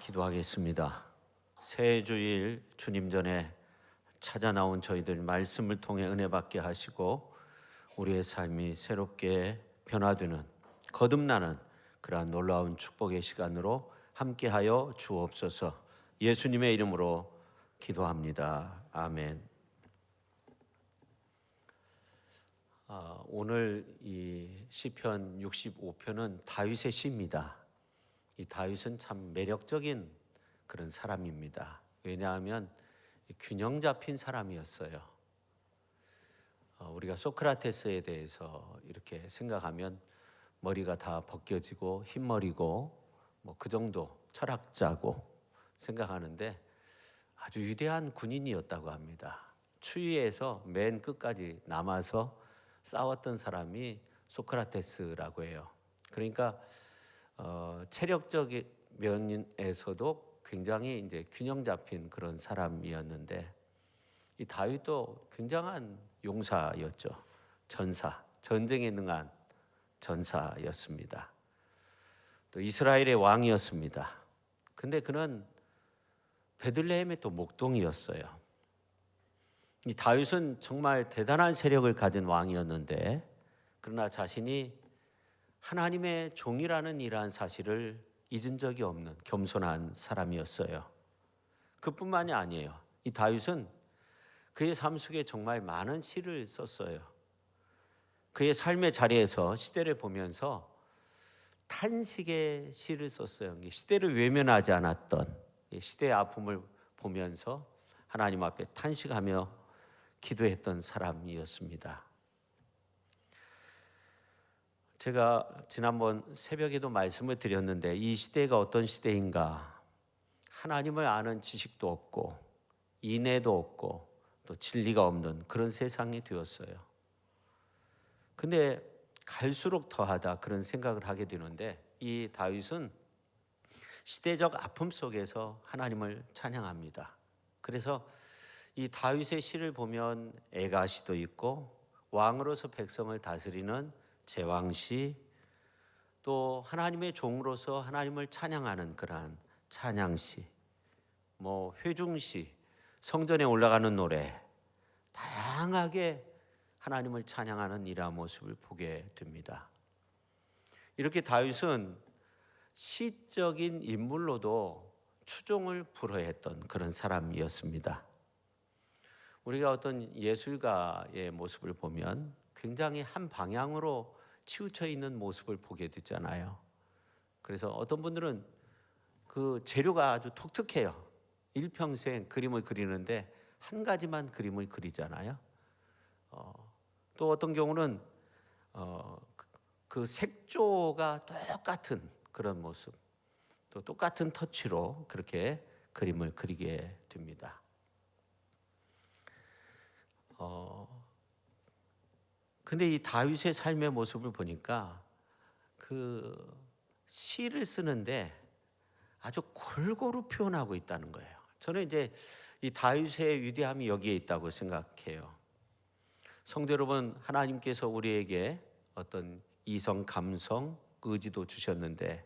기도하겠습니다. 새 주일 주님 전에 찾아 나온 저희들 말씀을 통해 은혜 받게 하시고 우리의 삶이 새롭게 변화되는 거듭나는 그러한 놀라운 축복의 시간으로 함께하여 주옵소서. 예수님의 이름으로 기도합니다. 아멘. 오늘 이 시편 65편은 다윗의 시입니다. 이 다윗은 참 매력적인 그런 사람입니다. 왜냐하면 균형 잡힌 사람이었어요. 우리가 소크라테스에 대해서 이렇게 생각하면 머리가 다 벗겨지고 흰머리고 그 정도 철학자고 생각하는데 아주 위대한 군인이었다고 합니다. 추위에서 맨 끝까지 남아서 싸웠던 사람이 소크라테스라고 해요. 그러니까 체력적인 면에서도 굉장히 이제 균형 잡힌 그런 사람이었는데 이 다윗도 굉장한 용사였죠. 전사, 전쟁에 능한 전사였습니다. 또 이스라엘의 왕이었습니다. 근데 그는 베들레헴의 또 목동이었어요. 이 다윗은 정말 대단한 세력을 가진 왕이었는데 그러나 자신이 하나님의 종이라는 이러한 사실을 잊은 적이 없는 겸손한 사람이었어요. 그뿐만이 아니에요. 이 다윗은 그의 삶 속에 정말 많은 시를 썼어요. 그의 삶의 자리에서 시대를 보면서 탄식의 시를 썼어요. 시대를 외면하지 않았던 시대의 아픔을 보면서 하나님 앞에 탄식하며 기도했던 사람이었습니다. 제가 지난번 새벽에도 말씀을 드렸는데 이 시대가 어떤 시대인가? 하나님을 아는 지식도 없고 인애도 없고 또 진리가 없는 그런 세상이 되었어요. 근데 갈수록 더하다 그런 생각을 하게 되는데 이 다윗은 시대적 아픔 속에서 하나님을 찬양합니다. 그래서 이 다윗의 시를 보면 애가시도 있고 왕으로서 백성을 다스리는 제왕시, 또 하나님의 종으로서 하나님을 찬양하는 그러한 찬양시, 회중시, 성전에 올라가는 노래, 다양하게 하나님을 찬양하는 이러한 모습을 보게 됩니다. 이렇게 다윗은 시적인 인물로도 추종을 불허했던 그런 사람이었습니다. 우리가 어떤 예술가의 모습을 보면 굉장히 한 방향으로 치우쳐 있는 모습을 보게 되잖아요. 그래서 어떤 분들은 그 재료가 아주 독특해요. 일평생 그림을 그리는데 한 가지만 그림을 그리잖아요. 또 어떤 경우는 그 색조가 똑같은 그런 모습, 또 똑같은 터치로 그렇게 그림을 그리게 됩니다. 근데 이 다윗의 삶의 모습을 보니까 그 시를 쓰는데 아주 골고루 표현하고 있다는 거예요. 저는 이제 이 다윗의 위대함이 여기에 있다고 생각해요. 성도 여러분, 하나님께서 우리에게 어떤 이성, 감성, 의지도 주셨는데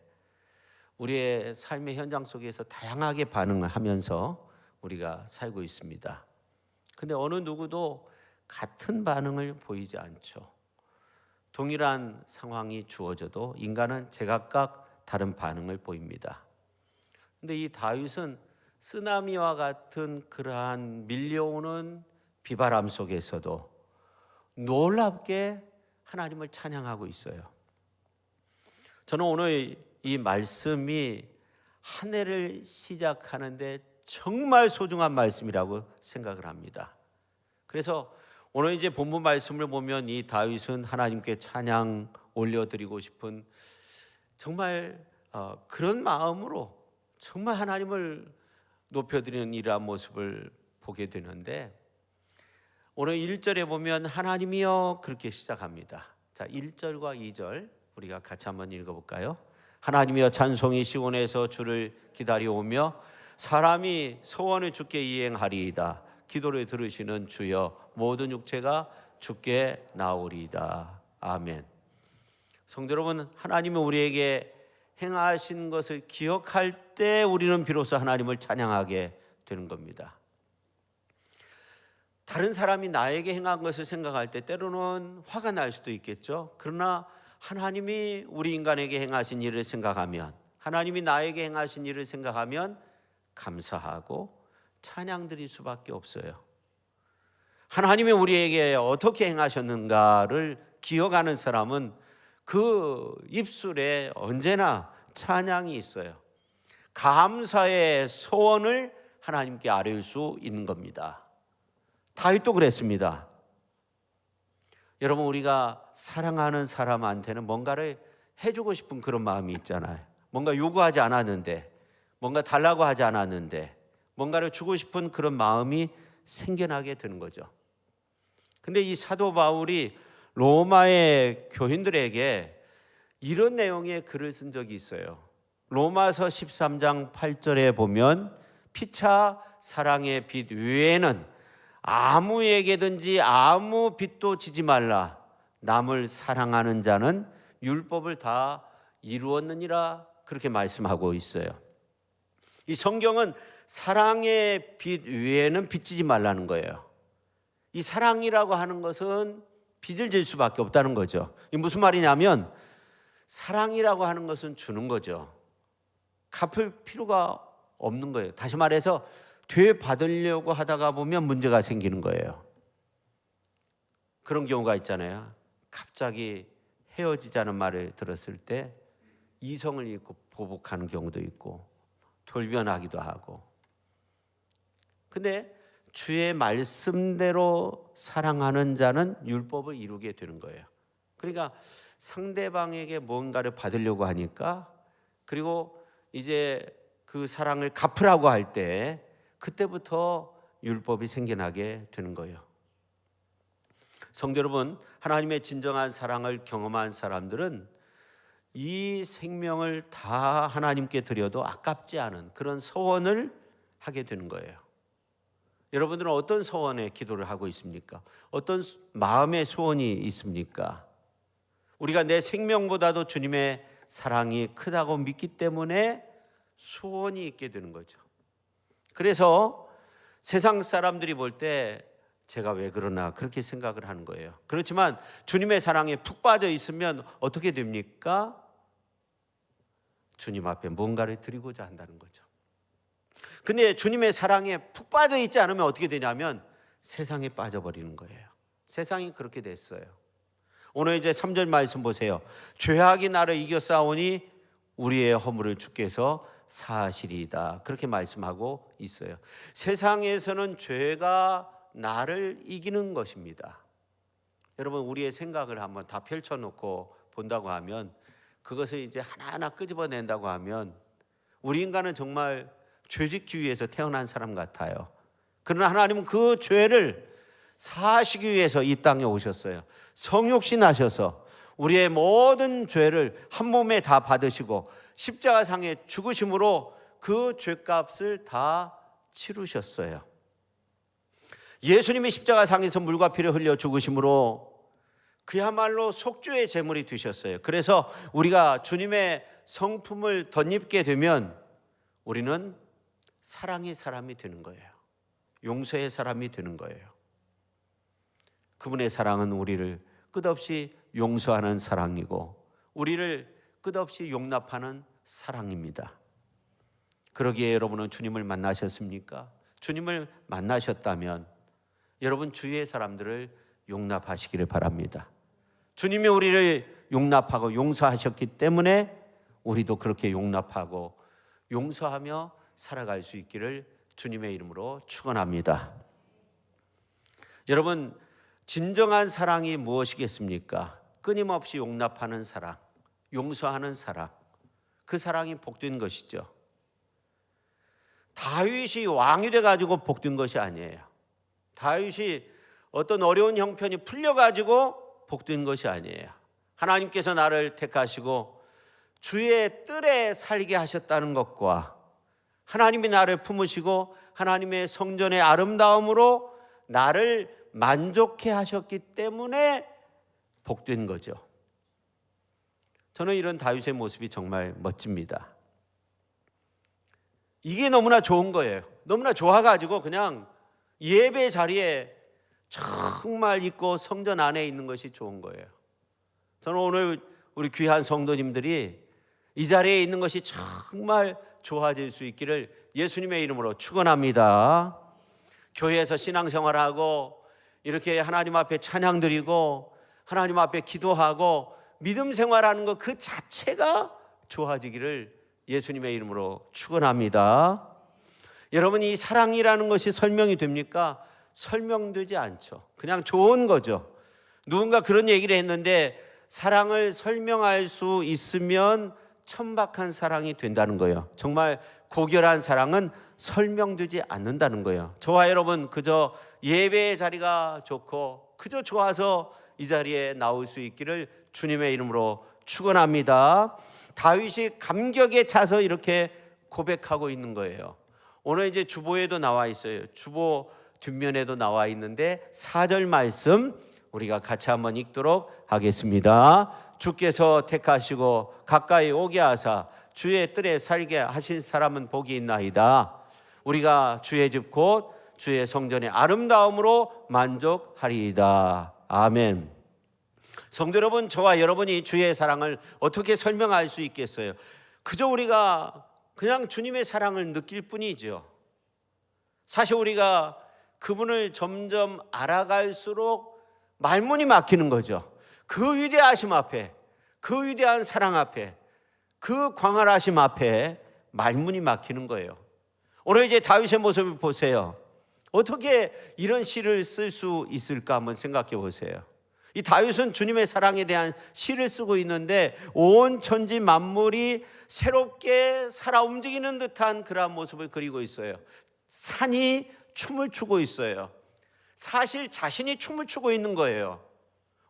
우리의 삶의 현장 속에서 다양하게 반응을 하면서 우리가 살고 있습니다. 근데 어느 누구도 같은 반응을 보이지 않죠. 동일한 상황이 주어져도 인간은 제각각 다른 반응을 보입니다. 근데 이 다윗은 쓰나미와 같은 그러한 밀려오는 비바람 속에서도 놀랍게 하나님을 찬양하고 있어요. 저는 오늘 이 말씀이 한 해를 시작하는데 정말 소중한 말씀이라고 생각을 합니다. 그래서 오늘 이제 본문 말씀을 보면 이 다윗은 하나님께 찬양 올려드리고 싶은 정말 그런 마음으로 정말 하나님을 높여드리는 이러한 모습을 보게 되는데 오늘 1절에 보면 하나님이여 그렇게 시작합니다. 자, 1절과 2절 우리가 같이 한번 읽어볼까요? 하나님이여 찬송이 시온에서 주를 기다려오며 사람이 소원을 주께 이행하리이다. 기도를 들으시는 주여 모든 육체가 주께 나오리이다. 아멘. 성도 여러분, 하나님은 우리에게 행하신 것을 기억할 때 우리는 비로소 하나님을 찬양하게 되는 겁니다. 다른 사람이 나에게 행한 것을 생각할 때 때로는 화가 날 수도 있겠죠. 그러나 하나님이 우리 인간에게 행하신 일을 생각하면, 하나님이 나에게 행하신 일을 생각하면 감사하고 찬양 드릴 수밖에 없어요. 하나님이 우리에게 어떻게 행하셨는가를 기억하는 사람은 그 입술에 언제나 찬양이 있어요. 감사의 소원을 하나님께 아뢰일 수 있는 겁니다. 다윗도 그랬습니다. 여러분, 우리가 사랑하는 사람한테는 뭔가를 해주고 싶은 그런 마음이 있잖아요. 뭔가 요구하지 않았는데, 뭔가 달라고 하지 않았는데 뭔가를 주고 싶은 그런 마음이 생겨나게 되는 거죠. 근데 이 사도 바울이 로마의 교인들에게 이런 내용의 글을 쓴 적이 있어요. 로마서 13장 8절에 보면 피차 사랑의 빚 외에는 아무에게든지 아무 빚도 지지 말라. 남을 사랑하는 자는 율법을 다 이루었느니라. 그렇게 말씀하고 있어요. 이 성경은 사랑의 빚 외에는 빚지지 말라는 거예요. 이 사랑이라고 하는 것은 빚을 질 수밖에 없다는 거죠. 이게 무슨 말이냐면 사랑이라고 하는 것은 주는 거죠. 갚을 필요가 없는 거예요. 다시 말해서 되받으려고 하다가 보면 문제가 생기는 거예요. 그런 경우가 있잖아요. 갑자기 헤어지자는 말을 들었을 때 이성을 잃고 보복하는 경우도 있고 돌변하기도 하고. 근데 주의 말씀대로 사랑하는 자는 율법을 이루게 되는 거예요. 그러니까 상대방에게 뭔가를 받으려고 하니까, 그리고 이제 그 사랑을 갚으라고 할 때 그때부터 율법이 생겨나게 되는 거예요. 성도 여러분, 하나님의 진정한 사랑을 경험한 사람들은 이 생명을 다 하나님께 드려도 아깝지 않은 그런 소원을 하게 되는 거예요. 여러분들은 어떤 소원에 기도를 하고 있습니까? 어떤 마음의 소원이 있습니까? 우리가 내 생명보다도 주님의 사랑이 크다고 믿기 때문에 소원이 있게 되는 거죠. 그래서 세상 사람들이 볼 때 제가 왜 그러나 그렇게 생각을 하는 거예요. 그렇지만 주님의 사랑에 푹 빠져 있으면 어떻게 됩니까? 주님 앞에 뭔가를 드리고자 한다는 거죠. 근데 주님의 사랑에 푹 빠져 있지 않으면 어떻게 되냐면 세상에 빠져버리는 거예요. 세상이 그렇게 됐어요. 오늘 이제 3절 말씀 보세요. 죄악이 나를 이겨 싸우니 우리의 허물을 주께서 사하시리이다. 그렇게 말씀하고 있어요. 세상에서는 죄가 나를 이기는 것입니다. 여러분, 우리의 생각을 한번 다 펼쳐놓고 본다고 하면, 그것을 이제 하나하나 끄집어낸다고 하면 우리 인간은 정말 죄짓기 위해서 태어난 사람 같아요. 그러나 하나님은 그 죄를 사하시기 위해서 이 땅에 오셨어요. 성육신하셔서 우리의 모든 죄를 한 몸에 다 받으시고 십자가상에 죽으심으로 그 죄값을 다 치르셨어요. 예수님이 십자가상에서 물과 피를 흘려 죽으심으로 그야말로 속죄의 제물이 되셨어요. 그래서 우리가 주님의 성품을 덧입게 되면 우리는 사랑의 사람이 되는 거예요. 용서의 사람이 되는 거예요. 그분의 사랑은 우리를 끝없이 용서하는 사랑이고 우리를 끝없이 용납하는 사랑입니다. 그러기에 여러분은 주님을 만나셨습니까? 주님을 만나셨다면 여러분 주위의 사람들을 용납하시기를 바랍니다. 주님이 우리를 용납하고 용서하셨기 때문에 우리도 그렇게 용납하고 용서하며 살아갈 수 있기를 주님의 이름으로 축원합니다. 여러분, 진정한 사랑이 무엇이겠습니까? 끊임없이 용납하는 사랑, 용서하는 사랑, 그 사랑이 복된 것이죠. 다윗이 왕이 돼가지고 복된 것이 아니에요. 다윗이 어떤 어려운 형편이 풀려가지고 복된 것이 아니에요. 하나님께서 나를 택하시고 주의 뜰에 살게 하셨다는 것과 하나님이 나를 품으시고 하나님의 성전의 아름다움으로 나를 만족해 하셨기 때문에 복된 거죠. 저는 이런 다윗의 모습이 정말 멋집니다. 이게 너무나 좋은 거예요. 너무나 좋아가지고 그냥 예배 자리에 정말 있고 성전 안에 있는 것이 좋은 거예요. 저는 오늘 우리 귀한 성도님들이 이 자리에 있는 것이 정말 좋아질 수 있기를 예수님의 이름으로 축원합니다. 교회에서 신앙생활하고 이렇게 하나님 앞에 찬양 드리고 하나님 앞에 기도하고 믿음 생활하는 것 그 자체가 좋아지기를 예수님의 이름으로 축원합니다. 여러분, 이 사랑이라는 것이 설명이 됩니까? 설명되지 않죠. 그냥 좋은 거죠. 누군가 그런 얘기를 했는데 사랑을 설명할 수 있으면 천박한 사랑이 된다는 거예요. 정말 고결한 사랑은 설명되지 않는다는 거예요. 저와 여러분 그저 예배의 자리가 좋고 그저 좋아서 이 자리에 나올 수 있기를 주님의 이름으로 축원합니다. 다윗이 감격에 차서 이렇게 고백하고 있는 거예요. 오늘 이제 주보에도 나와 있어요. 주보 뒷면에도 나와 있는데 4절 말씀 우리가 같이 한번 읽도록 하겠습니다. 주께서 택하시고 가까이 오게 하사 주의 뜰에 살게 하신 사람은 복이 있나이다. 우리가 주의 집 곧 주의 성전의 아름다움으로 만족하리이다. 아멘. 성도 여러분, 저와 여러분이 주의 사랑을 어떻게 설명할 수 있겠어요? 그저 우리가 그냥 주님의 사랑을 느낄 뿐이죠. 사실 우리가 그분을 점점 알아갈수록 말문이 막히는 거죠. 그 위대하심 앞에, 그 위대한 사랑 앞에, 그 광활하심 앞에 말문이 막히는 거예요. 오늘 이제 다윗의 모습을 보세요. 어떻게 이런 시를 쓸 수 있을까 한번 생각해 보세요. 이 다윗은 주님의 사랑에 대한 시를 쓰고 있는데 온 천지 만물이 새롭게 살아 움직이는 듯한 그러한 모습을 그리고 있어요. 산이 춤을 추고 있어요. 사실 자신이 춤을 추고 있는 거예요.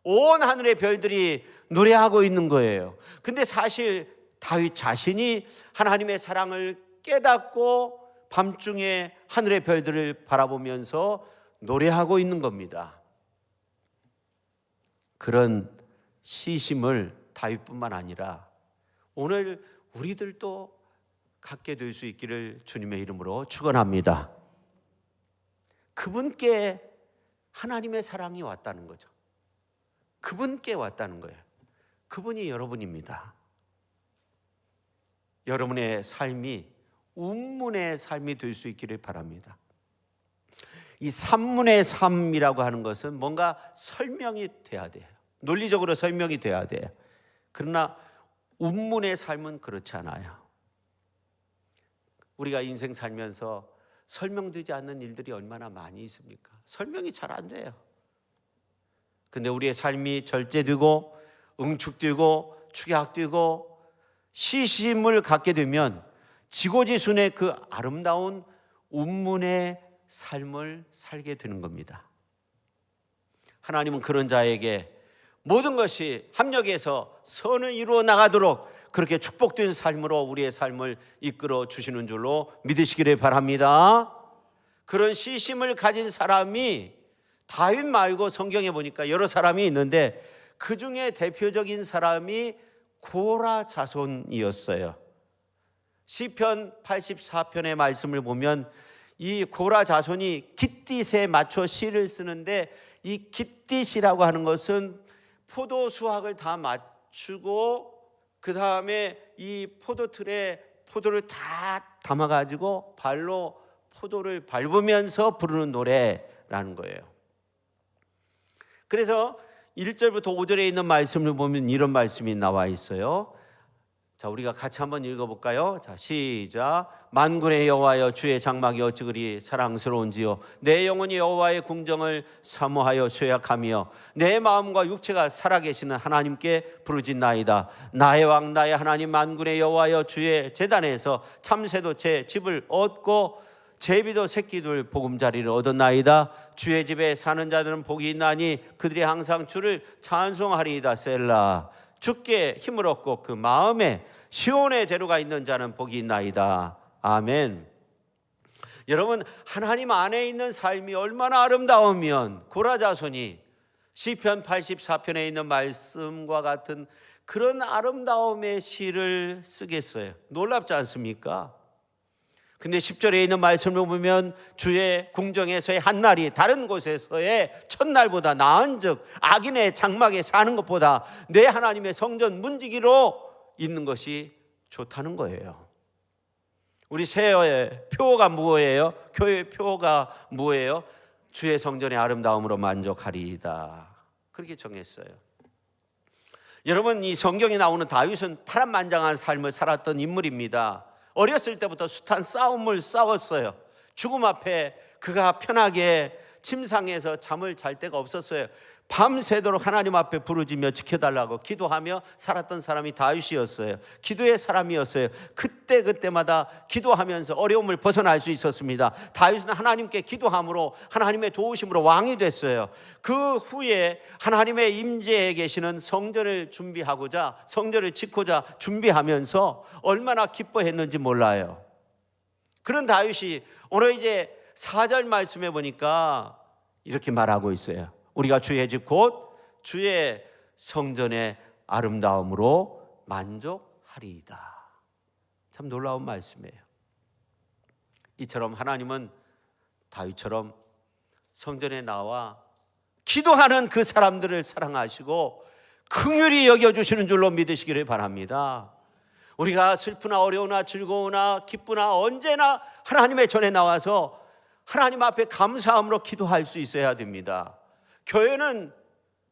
온 하늘의 별들이 노래하고 있는 거예요. 근데 사실 다윗 자신이 하나님의 사랑을 깨닫고 밤중에 하늘의 별들을 바라보면서 노래하고 있는 겁니다. 그런 시심을 다윗뿐만 아니라 오늘 우리들도 갖게 될 수 있기를 주님의 이름으로 축원합니다. 그분께 하나님의 사랑이 왔다는 거죠. 그분께 왔다는 거예요. 그분이 여러분입니다. 여러분의 삶이 운문의 삶이 될 수 있기를 바랍니다. 이 산문의 삶이라고 하는 것은 뭔가 설명이 돼야 돼요. 논리적으로 설명이 돼야 돼요. 그러나 운문의 삶은 그렇지 않아요. 우리가 인생 살면서 설명되지 않는 일들이 얼마나 많이 있습니까? 설명이 잘 안 돼요. 근데 우리의 삶이 절제되고 응축되고 축약되고 시심을 갖게 되면 지고지순의 그 아름다운 운문의 삶을 살게 되는 겁니다. 하나님은 그런 자에게 모든 것이 합력해서 선을 이루어 나가도록 그렇게 축복된 삶으로 우리의 삶을 이끌어 주시는 줄로 믿으시기를 바랍니다. 그런 시심을 가진 사람이 다윗 말고 성경에 보니까 여러 사람이 있는데 그 중에 대표적인 사람이 고라 자손이었어요. 시편 84편의 말씀을 보면 이 고라 자손이 깃딧에 맞춰 시를 쓰는데 이 깃딧이라고 하는 것은 포도 수확을 다 맞추고 그 다음에 이 포도틀에 포도를 다 담아가지고 발로 포도를 밟으면서 부르는 노래라는 거예요. 그래서 1절부터 5절에 있는 말씀을 보면 이런 말씀이 나와 있어요. 자, 우리가 같이 한번 읽어볼까요? 자, 시작. 만군의 여호와여, 주의 장막이 어찌 그리 사랑스러운지요. 내 영혼이 여호와의 궁정을 사모하여 쇠약하며 내 마음과 육체가 살아계시는 하나님께 부르짖나이다. 나의 왕 나의 하나님 만군의 여호와여, 주의 제단에서 참새도 제 집을 얻고 제비도 새끼들 보금자리를 얻었나이다. 주의 집에 사는 자들은 복이 있나니 그들이 항상 주를 찬송하리이다. 셀라. 주께 힘을 얻고 그 마음에 시온의 재료가 있는 자는 복이 있나이다. 아멘. 여러분, 하나님 안에 있는 삶이 얼마나 아름다우면 고라 자손이 시편 84편에 있는 말씀과 같은 그런 아름다움의 시를 쓰겠어요. 놀랍지 않습니까? 근데 10절에 있는 말씀을 보면 주의 궁정에서의 한날이 다른 곳에서의 첫날보다 나은 즉 악인의 장막에 사는 것보다 내 하나님의 성전 문지기로 있는 것이 좋다는 거예요. 우리 새해의 표어가 무엇이에요? 교회의 표어가 무엇이에요? 주의 성전의 아름다움으로 만족하리이다. 그렇게 정했어요. 여러분, 이 성경에 나오는 다윗은 파란만장한 삶을 살았던 인물입니다. 어렸을 때부터 숱한 싸움을 싸웠어요. 죽음 앞에 그가 편하게 침상에서 잠을 잘 데가 없었어요. 밤새도록 하나님 앞에 부르짖며 지켜달라고 기도하며 살았던 사람이 다윗이었어요. 기도의 사람이었어요. 그때마다 기도하면서 어려움을 벗어날 수 있었습니다. 다윗은 하나님께 기도함으로 하나님의 도우심으로 왕이 됐어요. 그 후에 하나님의 임재에 계시는 성전을 준비하고자, 성전을 짓고자 준비하면서 얼마나 기뻐했는지 몰라요. 그런 다윗이 오늘 이제 4절 말씀해 보니까 이렇게 말하고 있어요. 우리가 주의 집 곧 주의 성전의 아름다움으로 만족하리이다. 참 놀라운 말씀이에요. 이처럼 하나님은 다윗처럼 성전에 나와 기도하는 그 사람들을 사랑하시고 긍휼히 여겨주시는 줄로 믿으시기를 바랍니다. 우리가 슬프나 어려우나 즐거우나 기쁘나 언제나 하나님의 전에 나와서 하나님 앞에 감사함으로 기도할 수 있어야 됩니다. 교회는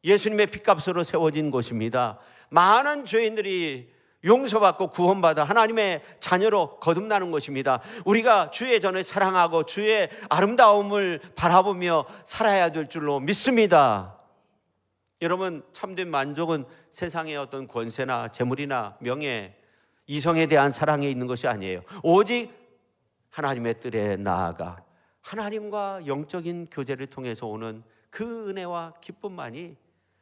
예수님의 핏값으로 세워진 곳입니다. 많은 죄인들이 용서받고 구원받아 하나님의 자녀로 거듭나는 것입니다. 우리가 주의 전을 사랑하고 주의 아름다움을 바라보며 살아야 될 줄로 믿습니다. 여러분, 참된 만족은 세상의 어떤 권세나 재물이나 명예, 이성에 대한 사랑에 있는 것이 아니에요. 오직 하나님의 뜰에 나아가 하나님과 영적인 교제를 통해서 오는 그 은혜와 기쁨만이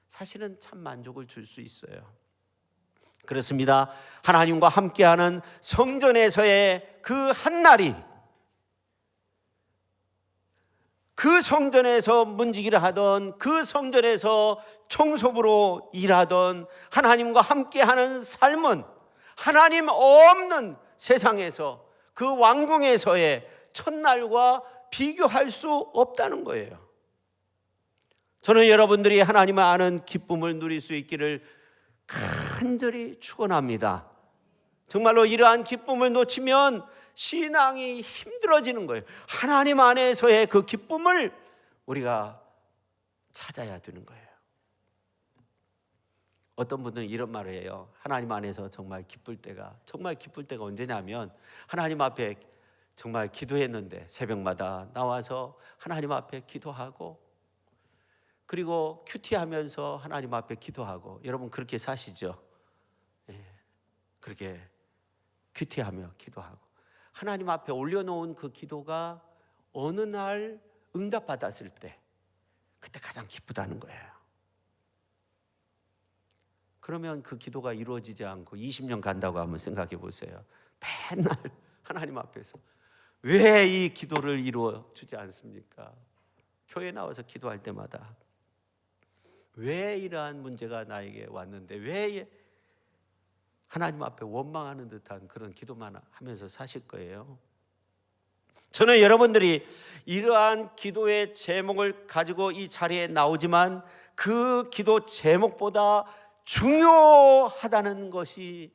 사실은 참 만족을 줄 수 있어요. 그렇습니다. 하나님과 함께하는 성전에서의 그 한날이, 그 성전에서 문지기를 하던, 그 성전에서 청소부로 일하던 하나님과 함께하는 삶은 하나님 없는 세상에서 그 왕궁에서의 첫날과 비교할 수 없다는 거예요. 저는 여러분들이 하나님을 아는 기쁨을 누릴 수 있기를 간절히 축원합니다. 정말로 이러한 기쁨을 놓치면 신앙이 힘들어지는 거예요. 하나님 안에서의 그 기쁨을 우리가 찾아야 되는 거예요. 어떤 분들은 이런 말을 해요. 하나님 안에서 정말 기쁠 때가 언제냐면 하나님 앞에 정말 기도했는데 새벽마다 나와서 하나님 앞에 기도하고 그리고 큐티하면서 하나님 앞에 기도하고, 여러분 그렇게 사시죠? 그렇게 큐티하며 기도하고 하나님 앞에 올려놓은 그 기도가 어느 날 응답받았을 때 그때 가장 기쁘다는 거예요. 그러면 그 기도가 이루어지지 않고 20년 간다고 한번 생각해 보세요. 맨날 하나님 앞에서 왜 이 기도를 이루어 주지 않습니까? 교회 나와서 기도할 때마다 왜 이러한 문제가 나에게 왔는데 왜 하나님 앞에 원망하는 듯한 그런 기도만 하면서 사실 거예요. 저는 여러분들이 이러한 기도의 제목을 가지고 이 자리에 나오지만 그 기도 제목보다 중요하다는 것이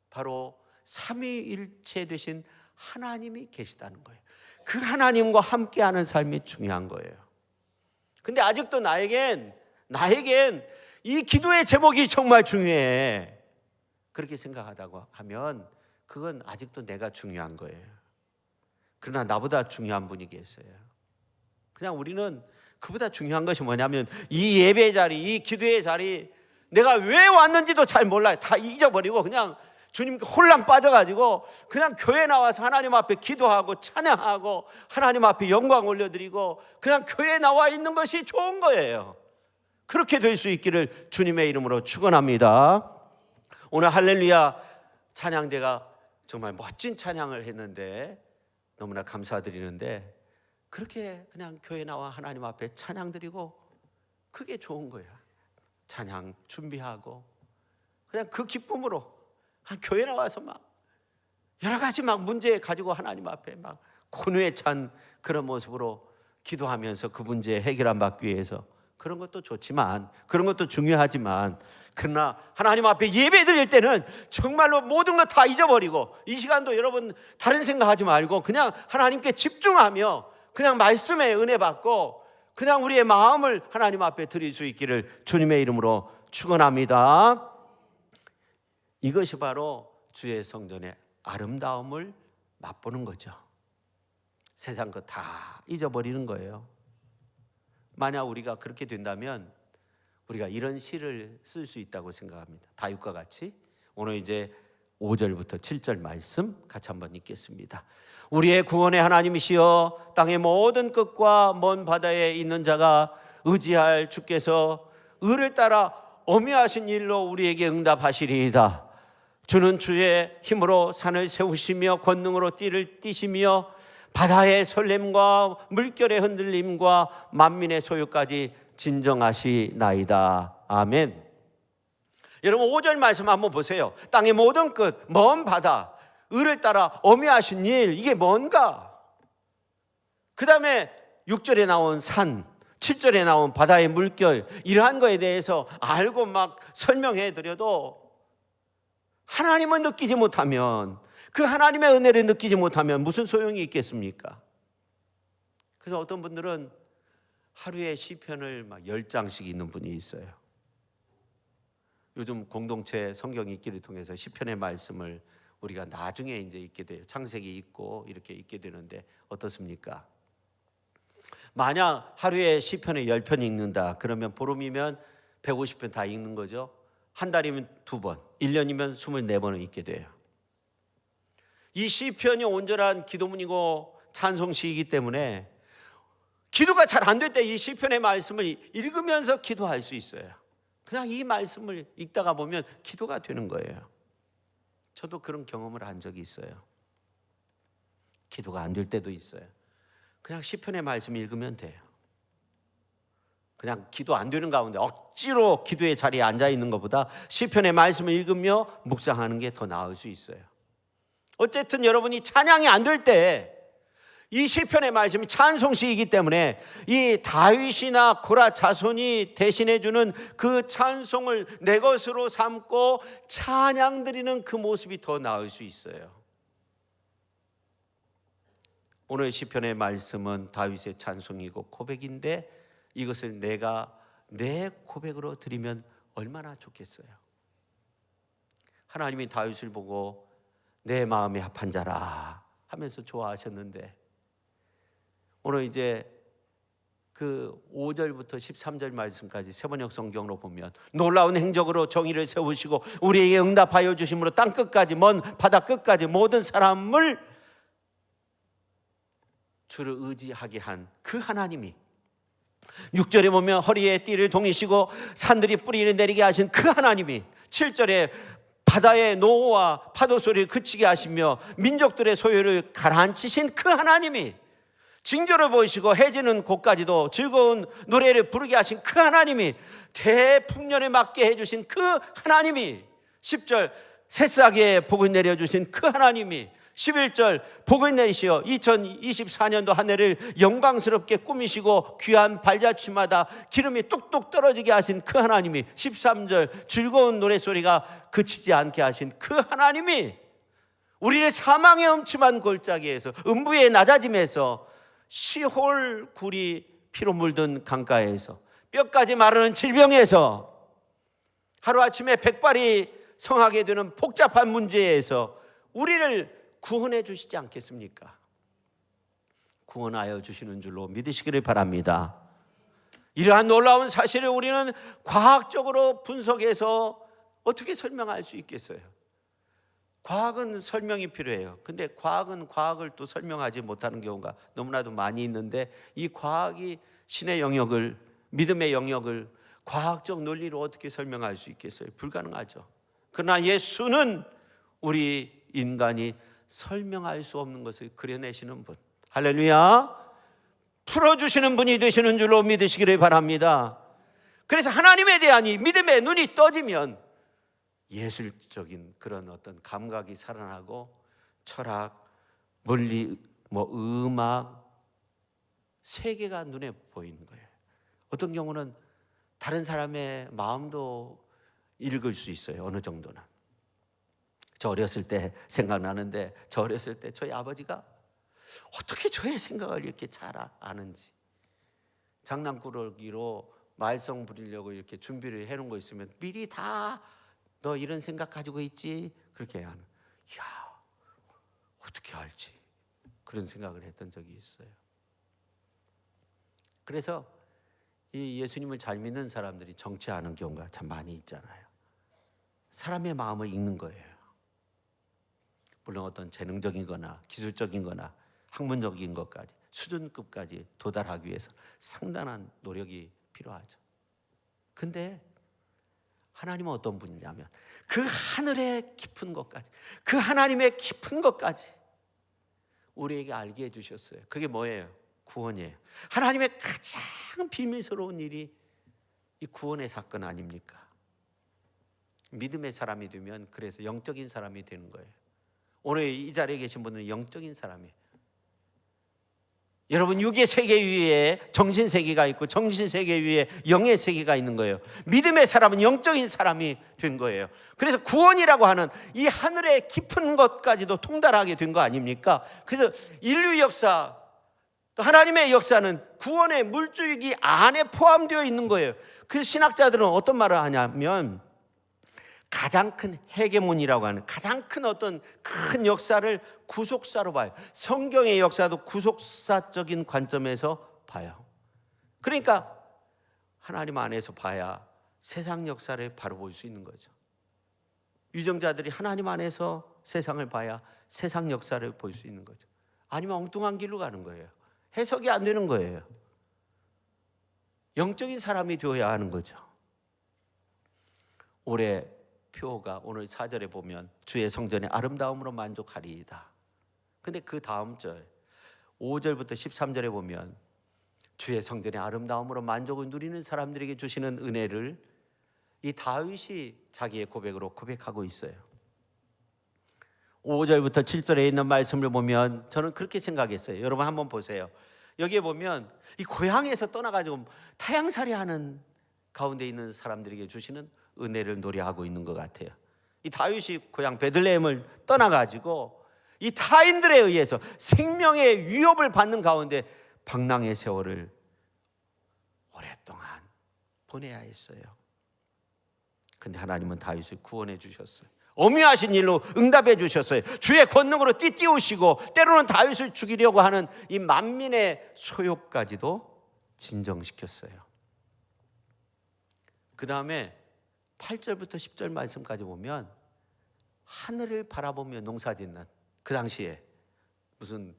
바로 삼위일체 되신 하나님이 계시다는 거예요. 그 하나님과 함께하는 삶이 중요한 거예요. 근데 아직도 나에겐 이 기도의 제목이 정말 중요해. 그렇게 생각하다고 하면 그건 아직도 내가 중요한 거예요. 그러나 나보다 중요한 분이 계세요. 그냥 우리는 그보다 중요한 것이 뭐냐면 이 예배 자리, 이 기도의 자리, 내가 왜 왔는지도 잘 몰라요. 다 잊어버리고 그냥 주님께 홀랑 빠져가지고 그냥 교회 나와서 하나님 앞에 기도하고 찬양하고 하나님 앞에 영광 올려드리고 그냥 교회에 나와 있는 것이 좋은 거예요. 그렇게 될 수 있기를 주님의 이름으로 축원합니다. 오늘 할렐루야 찬양대가 정말 멋진 찬양을 했는데 너무나 감사드리는데 그렇게 그냥 교회 나와 하나님 앞에 찬양 드리고 그게 좋은 거예요. 찬양 준비하고 그냥 그 기쁨으로 교회 나와서 막 여러 가지 막 문제 가지고 하나님 앞에 막 고뇌에 찬 그런 모습으로 기도하면서 그 문제 해결 받기 위해서, 그런 것도 좋지만, 그런 것도 중요하지만, 그러나 하나님 앞에 예배 드릴 때는 정말로 모든 것 다 잊어버리고, 이 시간도 여러분 다른 생각하지 말고 그냥 하나님께 집중하며 그냥 말씀에 은혜 받고 그냥 우리의 마음을 하나님 앞에 드릴 수 있기를 주님의 이름으로 축원합니다. 이것이 바로 주의 성전의 아름다움을 맛보는 거죠. 세상 것 다 잊어버리는 거예요. 만약 우리가 그렇게 된다면 우리가 이런 시를 쓸 수 있다고 생각합니다. 다윗과 같이. 오늘 이제 5절부터 7절 말씀 같이 한번 읽겠습니다. 우리의 구원의 하나님이시여, 땅의 모든 끝과 먼 바다에 있는 자가 의지할 주께서 의를 따라 어미하신 일로 우리에게 응답하시리이다. 주는 주의 힘으로 산을 세우시며 권능으로 띠를 띠시며 바다의 설렘과 물결의 흔들림과 만민의 소유까지 진정하시나이다. 아멘. 여러분 5절 말씀 한번 보세요. 땅의 모든 끝, 먼 바다, 의를 따라 어미하신 일, 이게 뭔가? 그 다음에 6절에 나온 산, 7절에 나온 바다의 물결, 이러한 거에 대해서 알고 막 설명해 드려도 하나님을 느끼지 못하면, 그 하나님의 은혜를 느끼지 못하면 무슨 소용이 있겠습니까? 그래서 어떤 분들은 하루에 시편을 막 10장씩 읽는 분이 있어요. 요즘 공동체 성경 읽기를 통해서 시편의 말씀을 우리가 나중에 이제 읽게 돼요. 창세기 읽고 이렇게 읽게 되는데 어떻습니까? 만약 하루에 시편을 10편 읽는다 그러면 보름이면 150편 다 읽는 거죠. 한 달이면 2번, 1년이면 24번을 읽게 돼요. 이 시편이 온전한 기도문이고 찬송시이기 때문에 기도가 잘 안 될 때 이 시편의 말씀을 읽으면서 기도할 수 있어요. 그냥 이 말씀을 읽다가 보면 기도가 되는 거예요. 저도 그런 경험을 한 적이 있어요. 기도가 안 될 때도 있어요. 그냥 시편의 말씀 읽으면 돼요. 그냥 기도 안 되는 가운데 억지로 기도의 자리에 앉아 있는 것보다 시편의 말씀을 읽으며 묵상하는 게 더 나을 수 있어요. 어쨌든 여러분이 찬양이 안 될 때 이 시편의 말씀이 찬송시이기 때문에 이 다윗이나 고라 자손이 대신해 주는 그 찬송을 내 것으로 삼고 찬양 드리는 그 모습이 더 나을 수 있어요. 오늘 시편의 말씀은 다윗의 찬송이고 고백인데 이것을 내가 내 고백으로 드리면 얼마나 좋겠어요. 하나님이 다윗을 보고 내 마음에 합한 자라 하면서 좋아하셨는데 오늘 이제 그 5절부터 13절 말씀까지 세번역 성경으로 보면 놀라운 행적으로 정의를 세우시고 우리에게 응답하여 주심으로 땅 끝까지 먼 바다 끝까지 모든 사람을 주를 의지하게 한 그 하나님이 6절에 보면 허리에 띠를 동이시고 산들이 뿌리를 내리게 하신 그 하나님이 7절에 바다의 노호와 파도 소리를 그치게 하시며 민족들의 소유를 가라앉히신 그 하나님이 징조를 보이시고 해지는 곳까지도 즐거운 노래를 부르게 하신 그 하나님이 대풍년을 맞게 해주신 그 하나님이 10절 새싹에 복을 내려주신 그 하나님이 11절 복을 내리시어 2024년도 한 해를 영광스럽게 꾸미시고 귀한 발자취마다 기름이 뚝뚝 떨어지게 하신 그 하나님이 13절 즐거운 노래소리가 그치지 않게 하신 그 하나님이 우리를 사망의 음침한 골짜기에서 음부의 낮아짐에서 시홀 굴이 피로 물든 강가에서 뼈까지 마르는 질병에서 하루아침에 백발이 성하게 되는 복잡한 문제에서 우리를 구원해 주시지 않겠습니까? 구원하여 주시는 줄로 믿으시기를 바랍니다. 이러한 놀라운 사실을 우리는 과학적으로 분석해서 어떻게 설명할 수 있겠어요? 과학은 설명이 필요해요. 근데 과학은 과학을 또 설명하지 못하는 경우가 너무나도 많이 있는데 이 과학이 신의 영역을, 믿음의 영역을 과학적 논리로 어떻게 설명할 수 있겠어요? 불가능하죠. 그러나 예수는 우리 인간이 설명할 수 없는 것을 그려내시는 분, 할렐루야, 풀어주시는 분이 되시는 줄로 믿으시기를 바랍니다. 그래서 하나님에 대한 이 믿음의 눈이 떠지면 예술적인 그런 어떤 감각이 살아나고 철학, 물리, 음악, 세계가 눈에 보이는 거예요. 어떤 경우는 다른 사람의 마음도 읽을 수 있어요. 어느 정도는. 저 어렸을 때 생각나는데, 저 어렸을 때 저희 아버지가 어떻게 저의 생각을 이렇게 잘 아는지, 장난꾸러기로 말썽 부리려고 이렇게 준비를 해놓은 거 있으면 미리 다 너 이런 생각 가지고 있지? 그렇게 하는. 이야, 어떻게 알지? 그런 생각을 했던 적이 있어요. 그래서 이 예수님을 잘 믿는 사람들이 정치하는 경우가 참 많이 있잖아요. 사람의 마음을 읽는 거예요. 물론 어떤 재능적인 거나 기술적인 거나 학문적인 것까지 수준급까지 도달하기 위해서 상당한 노력이 필요하죠. 근데 하나님은 어떤 분이냐면 그 하늘의 깊은 것까지, 그 하나님의 깊은 것까지 우리에게 알게 해주셨어요. 그게 뭐예요? 구원이에요. 하나님의 가장 비밀스러운 일이 이 구원의 사건 아닙니까? 믿음의 사람이 되면 그래서 영적인 사람이 되는 거예요. 오늘 이 자리에 계신 분들은 영적인 사람이에요. 여러분, 육의 세계 위에 정신 세계가 있고 정신 세계 위에 영의 세계가 있는 거예요. 믿음의 사람은 영적인 사람이 된 거예요. 그래서 구원이라고 하는 이 하늘의 깊은 것까지도 통달하게 된 거 아닙니까? 그래서 인류 역사, 또 하나님의 역사는 구원의 물줄기 안에 포함되어 있는 거예요. 그래서 신학자들은 어떤 말을 하냐면 가장 큰 헤게몬이라고 하는 가장 큰 어떤 큰 역사를 구속사로 봐요. 성경의 역사도 구속사적인 관점에서 봐요. 그러니까 하나님 안에서 봐야 세상 역사를 바로 볼 수 있는 거죠. 유정자들이 하나님 안에서 세상을 봐야 세상 역사를 볼 수 있는 거죠. 아니면 엉뚱한 길로 가는 거예요. 해석이 안 되는 거예요. 영적인 사람이 되어야 하는 거죠. 올해 표가 오늘 4절에 보면 주의 성전의 아름다움으로 만족하리이다. 근데 그 다음 절 5절부터 13절에 보면 주의 성전의 아름다움으로 만족을 누리는 사람들에게 주시는 은혜를 이 다윗이 자기의 고백으로 고백하고 있어요. 5절부터 7절에 있는 말씀을 보면 저는 그렇게 생각했어요. 여러분 한번 보세요. 여기에 보면 이 고향에서 떠나가지고 타향살이 하는 가운데 있는 사람들에게 주시는 은혜를 노래하고 있는 것 같아요. 이 다윗이 고향 베들레헴을 떠나가지고 이 타인들에 의해서 생명의 위협을 받는 가운데 방랑의 세월을 오랫동안 보내야 했어요. 근데 하나님은 다윗을 구원해 주셨어요. 어미하신 일로 응답해 주셨어요. 주의 권능으로 띠띠우시고 때로는 다윗을 죽이려고 하는 이 만민의 소욕까지도 진정시켰어요. 그 다음에 8절부터 10절 말씀까지 보면 하늘을 바라보며 농사 짓는, 그 당시에 무슨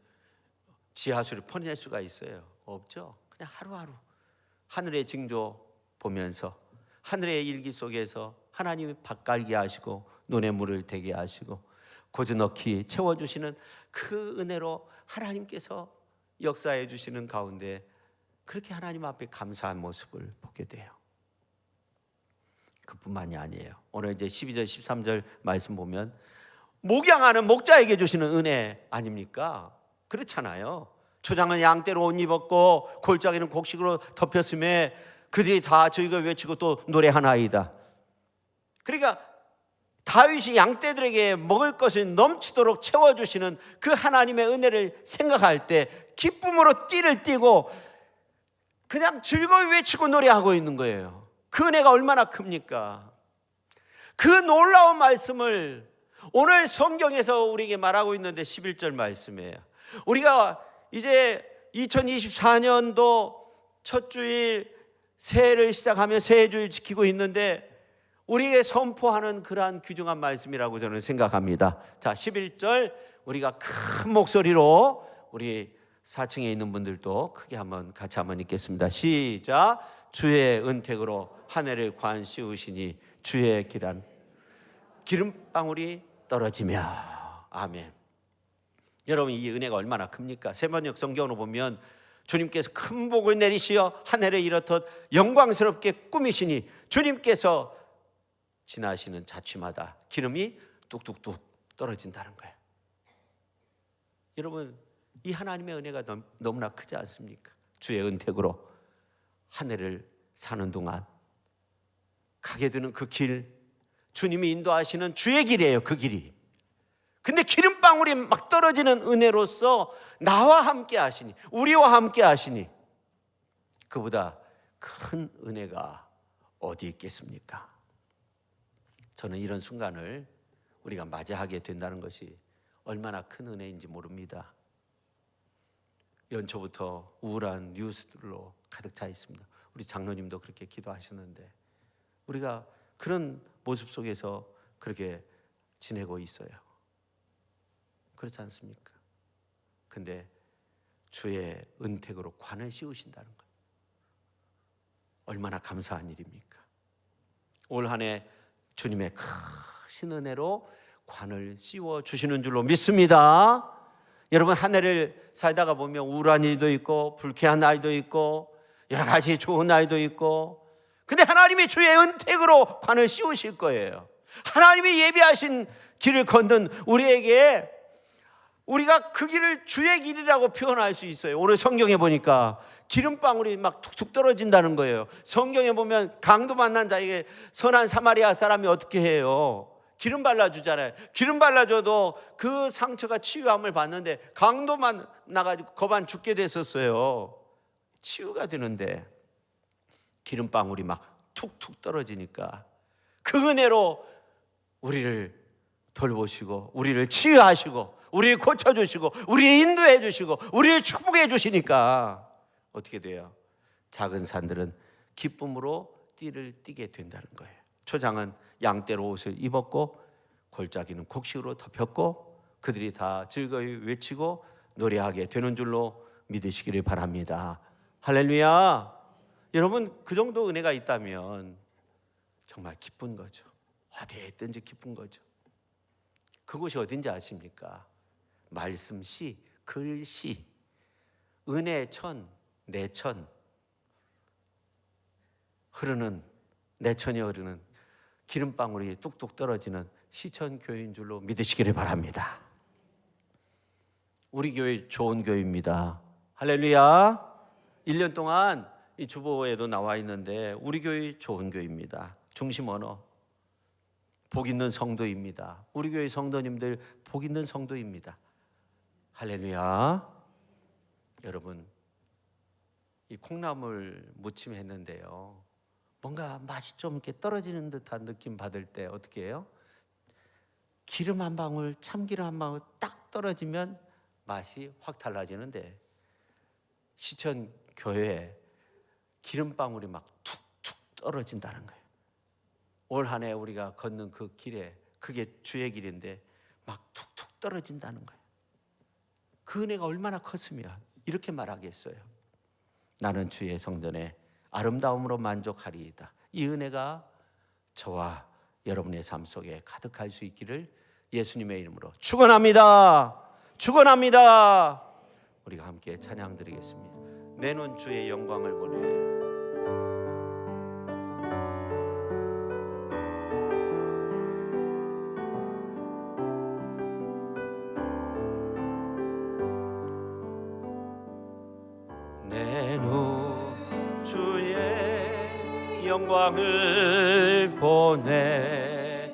지하수를 퍼낼 수가 있어요? 없죠. 그냥 하루하루 하늘의 징조 보면서 하늘의 일기 속에서 하나님이 밭갈게 하시고 논에 물을 대게 하시고 고즈넉히 채워주시는 그 은혜로 하나님께서 역사해 주시는 가운데 그렇게 하나님 앞에 감사한 모습을 보게 돼요. 그뿐만이 아니에요. 오늘 이제 12절 13절 말씀 보면 목양하는 목자에게 주시는 은혜 아닙니까? 그렇잖아요. 초장은 양떼로 옷 입었고 골짜기는 곡식으로 덮였음에 그들이 다 저희가 외치고 또 노래하나이다. 그러니까 다윗이 양떼들에게 먹을 것을 넘치도록 채워주시는 그 하나님의 은혜를 생각할 때 기쁨으로 띠를 띠고 그냥 즐거이 외치고 노래하고 있는 거예요. 그 은혜가 얼마나 큽니까? 그 놀라운 말씀을 오늘 성경에서 우리에게 말하고 있는데 11절 말씀이에요. 우리가 이제 2024년도 첫 주일 새해를 시작하며 새해 주일 지키고 있는데 우리에게 선포하는 그러한 귀중한 말씀이라고 저는 생각합니다. 자, 11절 우리가 큰 목소리로 우리 4층에 있는 분들도 크게 같이 한번 읽겠습니다. 시작. 주의 은택으로 하늘을 관 씌우시니 주의 길한 기름방울이 떨어지며. 아멘. 여러분, 이 은혜가 얼마나 큽니까? 세번역 성경으로 보면 주님께서 큰 복을 내리시어 하늘에 이렇듯 영광스럽게 꾸미시니 주님께서 지나시는 자취마다 기름이 뚝뚝뚝 떨어진다는 거예요. 여러분, 이 하나님의 은혜가 너무나 크지 않습니까? 주의 은택으로 한 해를 사는 동안 가게 되는 그 길, 주님이 인도하시는 주의 길이에요. 그 길이. 근데 기름방울이 막 떨어지는 은혜로서 나와 함께 하시니, 우리와 함께 하시니 그보다 큰 은혜가 어디 있겠습니까? 저는 이런 순간을 우리가 맞이하게 된다는 것이 얼마나 큰 은혜인지 모릅니다. 연초부터 우울한 뉴스들로 가득 차 있습니다. 우리 장로님도 그렇게 기도하셨는데 우리가 그런 모습 속에서 그렇게 지내고 있어요. 그렇지 않습니까? 근데 주의 은택으로 관을 씌우신다는 거예요. 얼마나 감사한 일입니까? 올 한 해 주님의 크신 은혜로 관을 씌워 주시는 줄로 믿습니다. 여러분, 한 해를 살다가 보면 우울한 일도 있고 불쾌한 날도 있고 여러 가지 좋은 날도 있고, 근데 하나님이 주의 은택으로 관을 씌우실 거예요. 하나님이 예비하신 길을 걷는 우리에게 우리가 그 길을 주의 길이라고 표현할 수 있어요. 오늘 성경에 보니까 기름방울이 막 툭툭 떨어진다는 거예요. 성경에 보면 강도 만난 자에게 선한 사마리아 사람이 어떻게 해요? 기름 발라주잖아요. 기름 발라줘도 그 상처가 치유함을 받는데 강도 만나가지고 거반 죽게 됐었어요. 치유가 되는데 기름방울이 막 툭툭 떨어지니까 그 은혜로 우리를 돌보시고 우리를 치유하시고 우리를 고쳐주시고 우리를 인도해 주시고 우리를 축복해 주시니까 어떻게 돼요? 작은 산들은 기쁨으로 띠를 띠게 된다는 거예요. 초장은 양떼로 옷을 입었고 골짜기는 곡식으로 덮였고 그들이 다 즐거이 외치고 노래하게 되는 줄로 믿으시기를 바랍니다. 할렐루야. 여러분, 그 정도 은혜가 있다면 정말 기쁜 거죠. 어디에 있든지 기쁜 거죠. 그곳이 어딘지 아십니까? 말씀시, 글씨, 은혜천, 내천 흐르는, 내천이 흐르는 기름방울이 뚝뚝 떨어지는 시천교회인 줄로 믿으시기를 바랍니다. 우리 교회 좋은 교회입니다. 할렐루야. 1년 동안 이 주보에도 나와 있는데 우리 교회 좋은 교회입니다. 중심 언어 복 있는 성도입니다. 우리 교회 성도님들 복 있는 성도입니다. 할렐루야. 여러분, 이 콩나물 무침 했는데요, 뭔가 맛이 좀 이렇게 떨어지는 듯한 느낌 받을 때 어떻게 해요? 기름 한 방울, 참기름 한 방울 딱 떨어지면 맛이 확 달라지는데 시천 교회에 기름방울이 막 툭툭 떨어진다는 거예요. 올 한 해 우리가 걷는 그 길에, 그게 주의 길인데 막 툭툭 떨어진다는 거예요. 그 은혜가 얼마나 컸으면 이렇게 말하겠어요. 나는 주의 성전에 아름다움으로 만족하리이다. 이 은혜가 저와 여러분의 삶 속에 가득할 수 있기를 예수님의 이름으로 축원합니다. 축원합니다. 우리가 함께 찬양 드리겠습니다. 내 눈 주의 영광을 보네. 내 눈 주의 영광을 보네.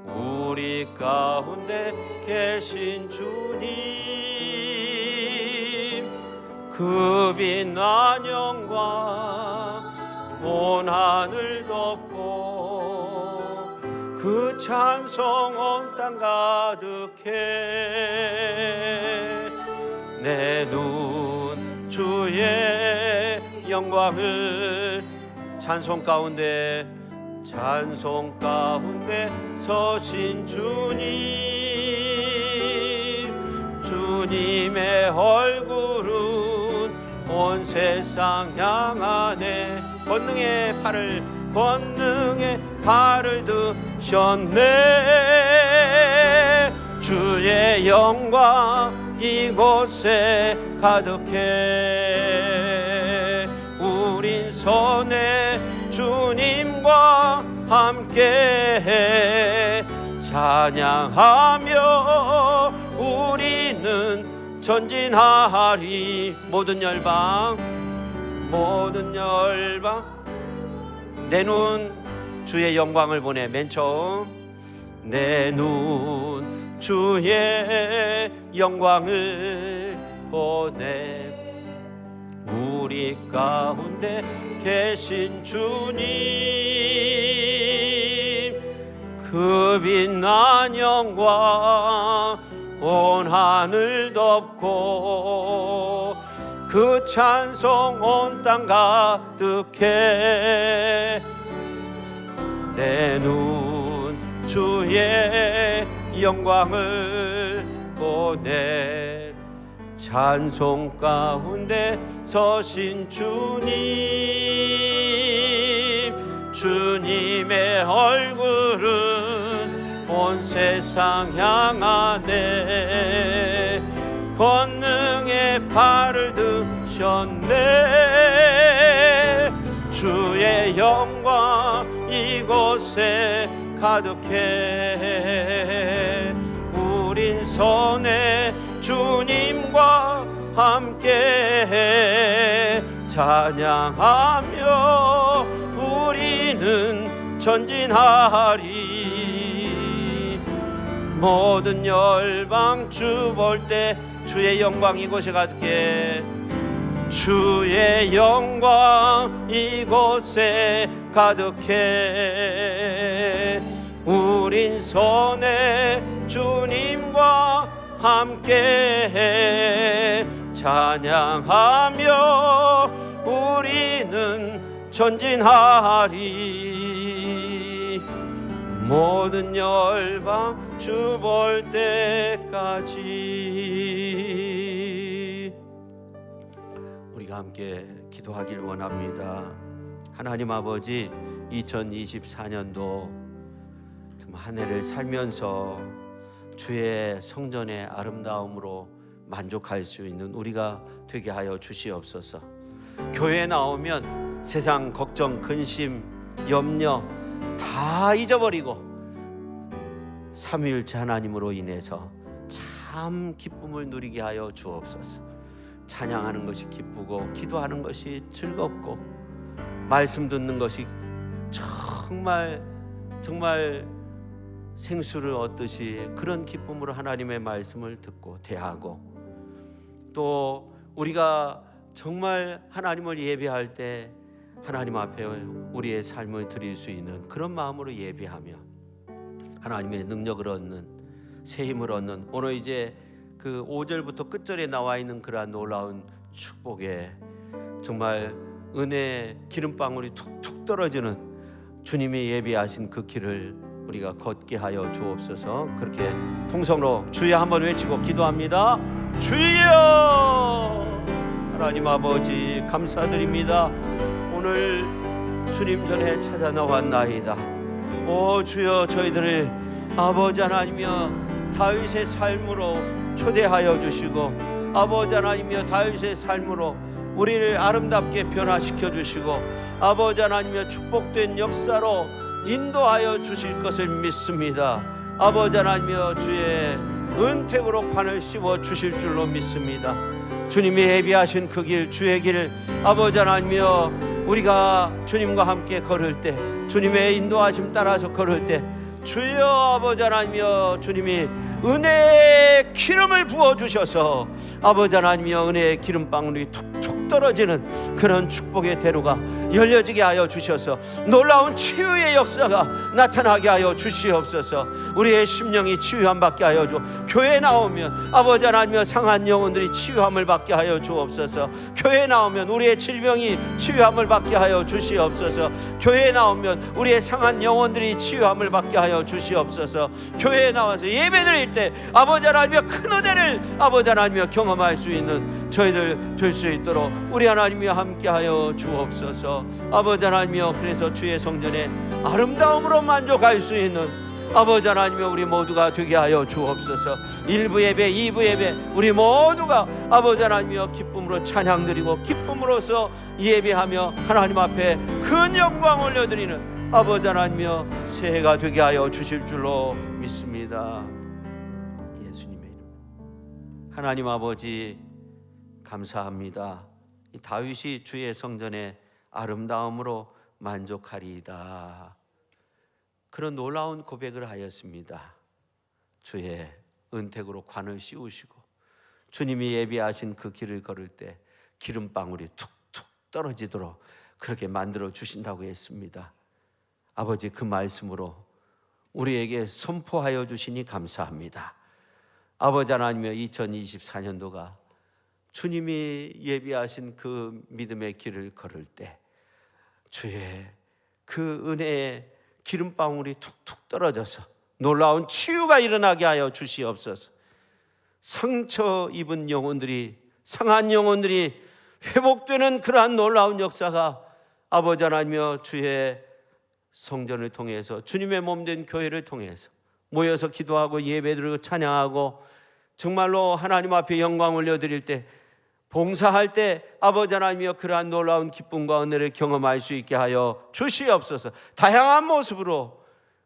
우리 가운데 계신 주님, 그 빛난 영광 온 하늘 덮고 그 찬송 온 땅 가득해. 내 눈 주의 영광을 찬송 가운데 서신 주님, 주님의 얼굴은 온 세상 향하네. 권능의 팔을 드셨네. 주의 영광 이곳에 가득해. 우린 선해 주님과 함께 찬양하며 우리는 전진하리. 모든 열방 내 눈 주의 영광을 보내. 맨 처음 내 눈 주의 영광을 보내. 우리 가운데 계신 주님 그 빛난 영광 온 하늘 덮고 그 찬송 온 땅 가득해. 내 눈 주의 영광을 보내. 찬송 가운데 서신 주님의 얼굴은 온 세상 향하네. 권능의 발을 드셨네. 주의 영광 이곳에 가득해. 우린 선의 주님과 함께 찬양하며 우리는 전진하리. 모든 열방 주 볼 때 주의 영광 이곳에 가득해. 주의 영광 이곳에 가득해. 우린 선의 주님과 함께 찬양하며 우리는 전진하리. 모든 열방 주 볼 때까지. 우리가 함께 기도하길 원합니다. 하나님 아버지, 2024년도 한 해를 살면서 주의 성전의 아름다움으로 만족할 수 있는 우리가 되게 하여 주시옵소서. 교회에 나오면 세상 걱정, 근심, 염려 다 잊어버리고 삼위일체 하나님으로 인해서 참 기쁨을 누리게 하여 주옵소서. 찬양하는 것이 기쁘고 기도하는 것이 즐겁고 말씀 듣는 것이 정말 생수를 얻듯이 그런 기쁨으로 하나님의 말씀을 듣고 대하고, 또 우리가 정말 하나님을 예배할 때 하나님 앞에 우리의 삶을 드릴 수 있는 그런 마음으로 예배하며 하나님의 능력을 얻는, 새 힘을 얻는, 오늘 이제 그 5절부터 끝절에 나와 있는 그러한 놀라운 축복에 정말 은혜의 기름방울이 툭툭 떨어지는 주님이 예비하신 그 길을 우리가 걷게 하여 주옵소서. 그렇게 통성으로 주여 한번 외치고 기도합니다. 주여! 하나님 아버지 감사드립니다. 오늘 주님 전에 찾아 나왔나이다. 오 주여, 저희들을 아버지 하나님이여 다윗의 삶으로 초대하여 주시고, 아버지 하나님이여 다윗의 삶으로 우리를 아름답게 변화시켜 주시고, 아버지 하나님이여 축복된 역사로 인도하여 주실 것을 믿습니다. 아버지 하나님이여 주의 은택으로 관을 씌워 주실 줄로 믿습니다. 주님이 예비하신 그 길, 주의 길을 아버지 하나님이여 우리가 주님과 함께 걸을 때, 주님의 인도하심 따라서 걸을 때 주여 아버지 하나님이여 주님이 은혜의 기름을 부어주셔서 아버지 하나님이여 은혜의 기름방울이 툭툭 떨어지는 그런 축복의 대로가 열려지게 하여 주셔서 놀라운 치유의 역사가 나타나게 하여 주시옵소서. 우리의 심령이 치유함 받게 하여 주. 교회에 나오면 아버지 하나님이여 상한 영혼들이 치유함을 받게 하여 주옵소서. 교회에 나오면 우리의 질병이 치유함을 받게 하여 주시옵소서. 교회에 나오면 우리의 상한 영혼들이 치유함을 받게 하여 주시옵소서. 교회에 나와서 예배드릴 때 아버지 하나님이여 큰 은혜를 아버지 하나님이여 경험할 수 있는 저희들 될 수 있도록 우리 하나님이여 함께하여 주옵소서. 아버지 하나님이여 그래서 주의 성전에 아름다움으로 만족할 수 있는 아버지 하나님이여 우리 모두가 되게 하여 주옵소서. 1부 예배 2부 예배 우리 모두가 아버지 하나님이여 기쁨으로 찬양드리고 기쁨으로써 예배하며 하나님 앞에 큰 영광 올려드리는 아버지 하나님이여 새해가 되게 하여 주실 줄로 믿습니다. 예수님의 이름. 하나님 아버지 감사합니다. 이 다윗이 주의 성전의 아름다움으로 만족하리이다. 그런 놀라운 고백을 하였습니다. 주의 은택으로 관을 씌우시고 주님이 예비하신 그 길을 걸을 때 기름방울이 툭툭 떨어지도록 그렇게 만들어 주신다고 했습니다. 아버지 그 말씀으로 우리에게 선포하여 주시니 감사합니다. 아버지 하나님의 2024년도가 주님이 예비하신 그 믿음의 길을 걸을 때 주의 그 은혜의 기름방울이 툭툭 떨어져서 놀라운 치유가 일어나게 하여 주시옵소서. 상처 입은 영혼들이, 상한 영혼들이 회복되는 그러한 놀라운 역사가 아버지 하나님이여 주의 성전을 통해서 주님의 몸된 교회를 통해서 모여서 기도하고 예배드리고 찬양하고 정말로 하나님 앞에 영광 올려드릴 때 봉사할 때 아버지 하나님이여 그러한 놀라운 기쁨과 은혜를 경험할 수 있게 하여 주시옵소서. 다양한 모습으로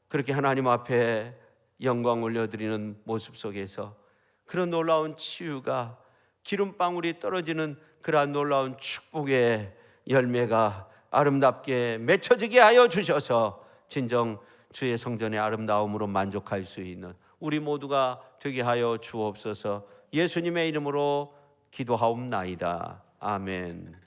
그렇게 하나님 앞에 영광 올려드리는 모습 속에서 그런 놀라운 치유가 기름방울이 떨어지는 그러한 놀라운 축복의 열매가 아름답게 맺혀지게 하여 주셔서 진정 주의 성전의 아름다움으로 만족할 수 있는 우리 모두가 되게 하여 주옵소서. 예수님의 이름으로 기도하옵나이다. 아멘.